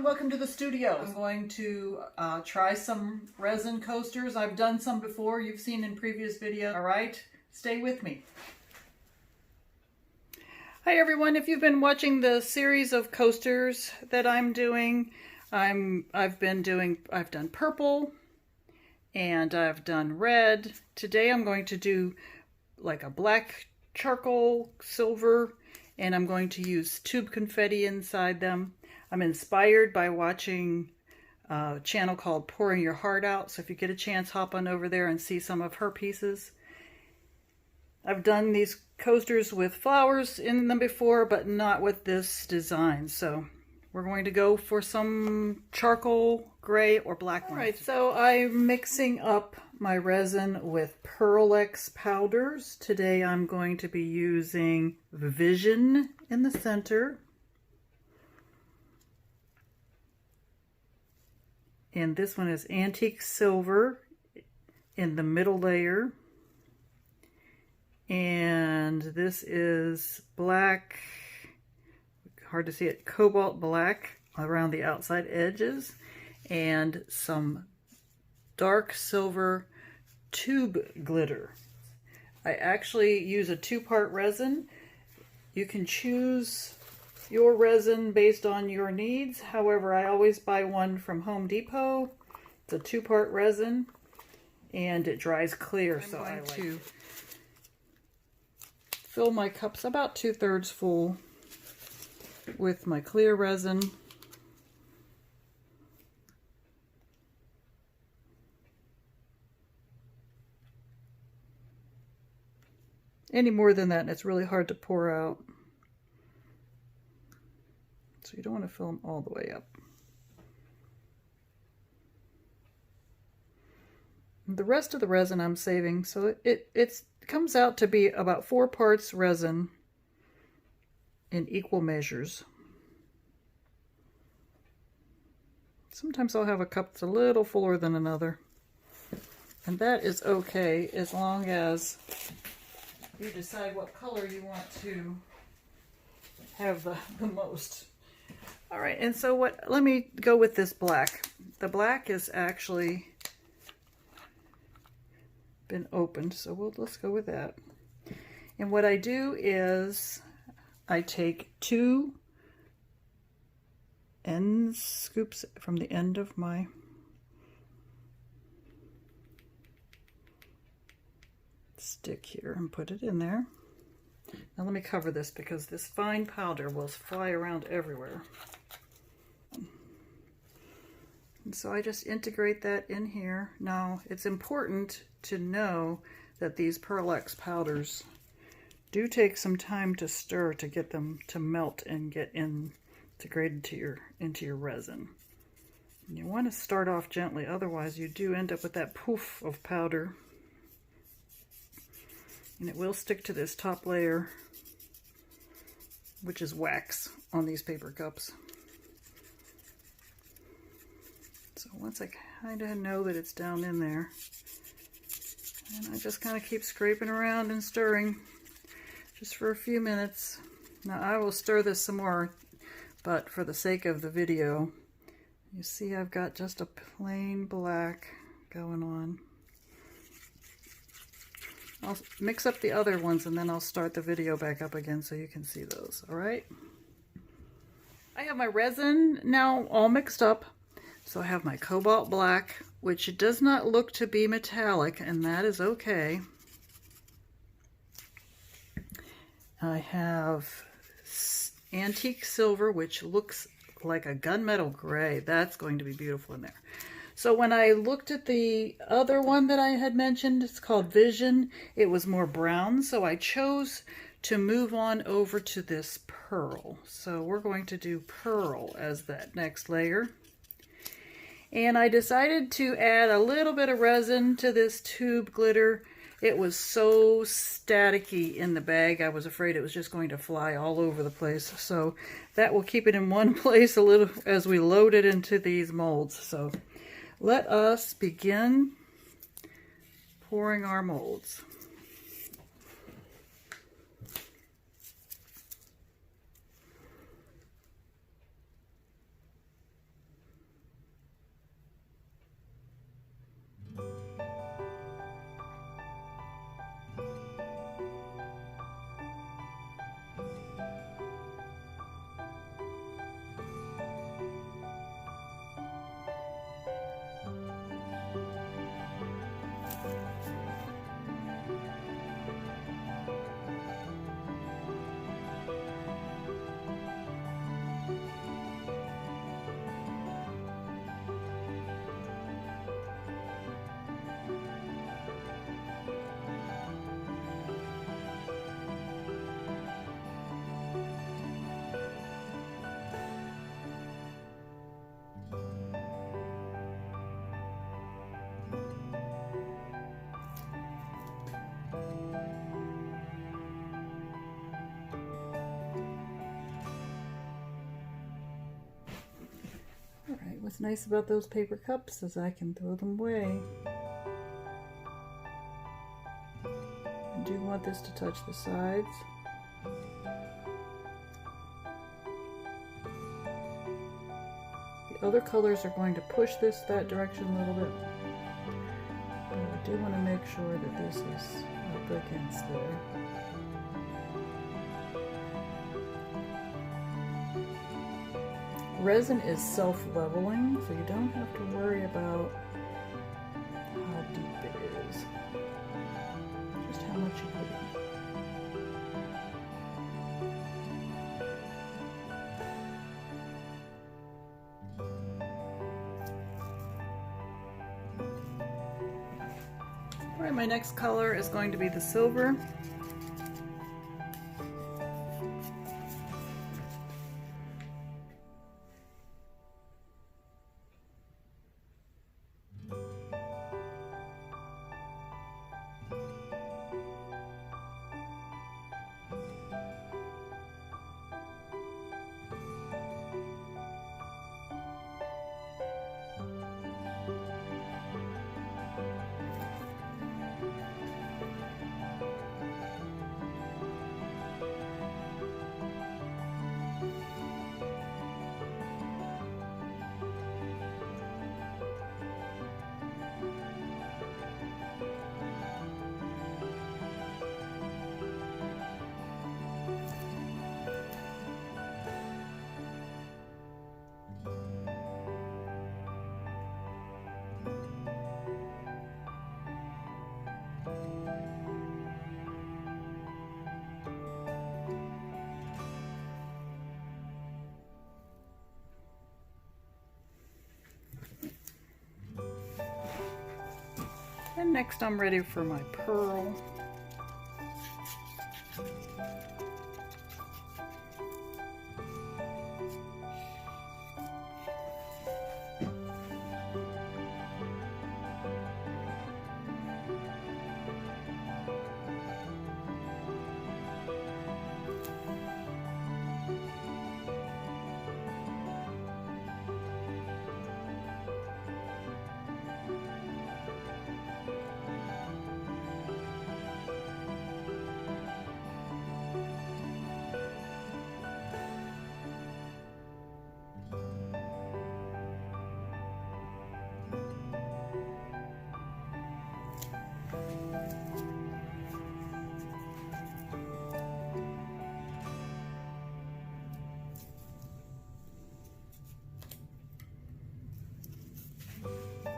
welcome to the studio. I'm going to try some resin coasters. I've done some before, you've seen in previous videos. All right, stay with me. Hi everyone, if you've been watching the series of coasters that I'm doing, I've done purple and I've done red. Today I'm going to do like a black charcoal silver, and I'm going to use tube confetti inside them. I'm inspired by watching a channel called Pouring Your Heart Out, so if you get a chance, hop on over there and see some of her pieces. I've done these coasters with flowers in them before, but not with this design, so we're going to go for some charcoal, gray, or black ones. All right, so I'm mixing up my resin with Pearlex powders. Today I'm going to be using Vision in the center. And this one is Antique Silver in the middle layer. And this is black, hard to see it, cobalt black around the outside edges. And some dark silver tube glitter. I actually use a two-part resin. You can choose your resin based on your needs. However, I always buy one from Home Depot. It's a two-part resin and it dries clear, so I like to fill my cups about 2/3 full with my clear resin. Any more than that, and it's really hard to pour out. So you don't want to fill them all the way up. The rest of the resin I'm saving, so it comes out to be about 4 parts resin in equal measures. Sometimes I'll have a cup that's a little fuller than another. And that is okay as long as you decide what color you want to have the most. All right, and so let me go with this black. The black is actually been opened, so let's go with that. And what I do is I take 2 end scoops from the end of my stick here and put it in there. Now let me cover this because this fine powder will fly around everywhere. And so I just integrate that in here. Now it's important to know that these Pearlex powders do take some time to stir to get them to melt and get integrated into your resin. And you want to start off gently, otherwise you do end up with that poof of powder. And it will stick to this top layer, which is wax on these paper cups. So once I kind of know that it's down in there, and I just kind of keep scraping around and stirring just for a few minutes. Now I will stir this some more, but for the sake of the video, you see I've got just a plain black going on. I'll mix up the other ones and then I'll start the video back up again so you can see those, all right? I have my resin now all mixed up. So I have my cobalt black, which does not look to be metallic, and that is okay. I have antique silver, which looks like a gunmetal gray. That's going to be beautiful in there. So when I looked at the other one that I had mentioned, it's called Vision, it was more brown, so I chose to move on over to this pearl. So we're going to do pearl as that next layer. And I decided to add a little bit of resin to this tube glitter. It was so staticky in the bag, I was afraid it was just going to fly all over the place. So that will keep it in one place a little as we load it into these molds. So let us begin pouring our molds. What's nice about those paper cups is I can throw them away. I do want this to touch the sides. The other colors are going to push this that direction a little bit. But I do want to make sure that this is up against there. Resin is self-leveling, so you don't have to worry about how deep it is, just how much you put in. All right, my next color is going to be the silver. And next I'm ready for my pearl.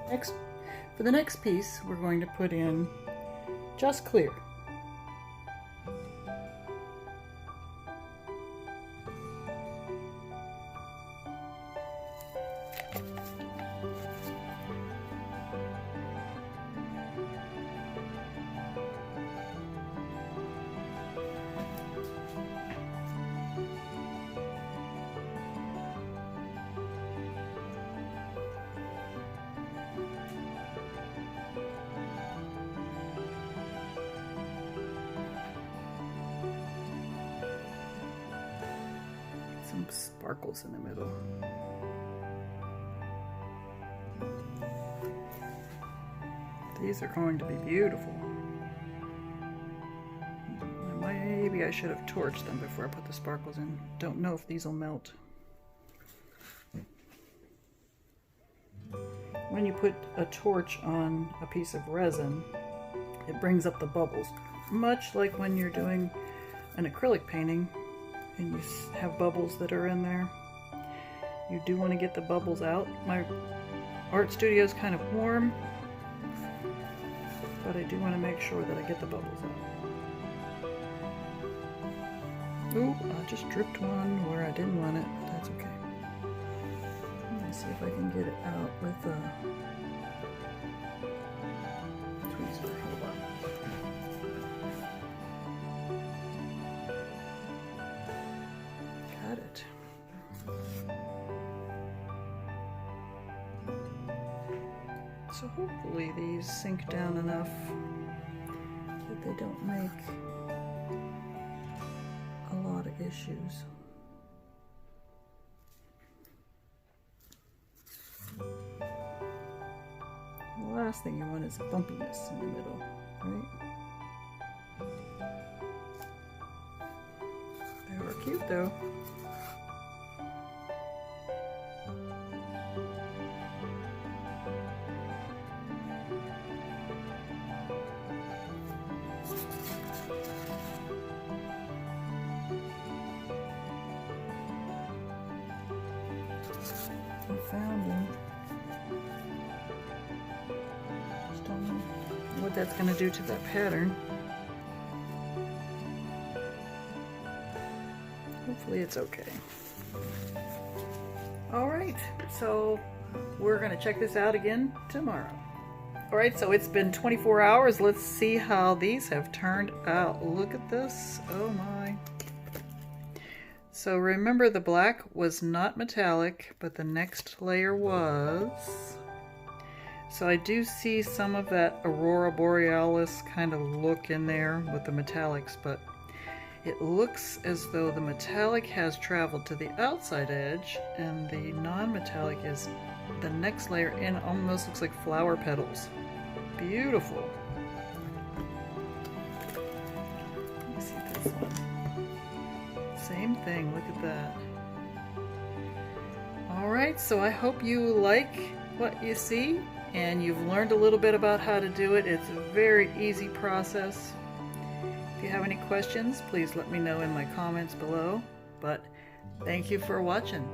Next, for the next piece, we're going to put in just clear. Some sparkles in the middle. These are going to be beautiful. Maybe I should have torched them before I put the sparkles in. Don't know if these will melt. When you put a torch on a piece of resin, it brings up the bubbles. Much like when you're doing an acrylic painting and you have bubbles that are in there. You do want to get the bubbles out. My art studio is kind of warm, but I do want to make sure that I get the bubbles out. Ooh, I just dripped one where I didn't want it, but that's okay. Let me see if I can get it out with a tweezer. Hold on. Got it. So hopefully these sink down enough that they don't make a lot of issues. last thing you want is bumpiness in the middle, right? They were cute though. I found them. Just don't know what that's going to do to that pattern. Hopefully it's okay. Alright, so we're going to check this out again tomorrow. Alright, so it's been 24 hours. Let's see how these have turned out. Look at this. Oh my. So remember, the black was not metallic, but the next layer was. So I do see some of that Aurora Borealis kind of look in there with the metallics, but it looks as though the metallic has traveled to the outside edge and the non-metallic is the next layer and almost looks like flower petals. Beautiful. Let me see this one. Same thing, look at that. Alright, so I hope you like what you see and you've learned a little bit about how to do it. It's a very easy process. If you have any questions, please let me know in my comments below. But thank you for watching.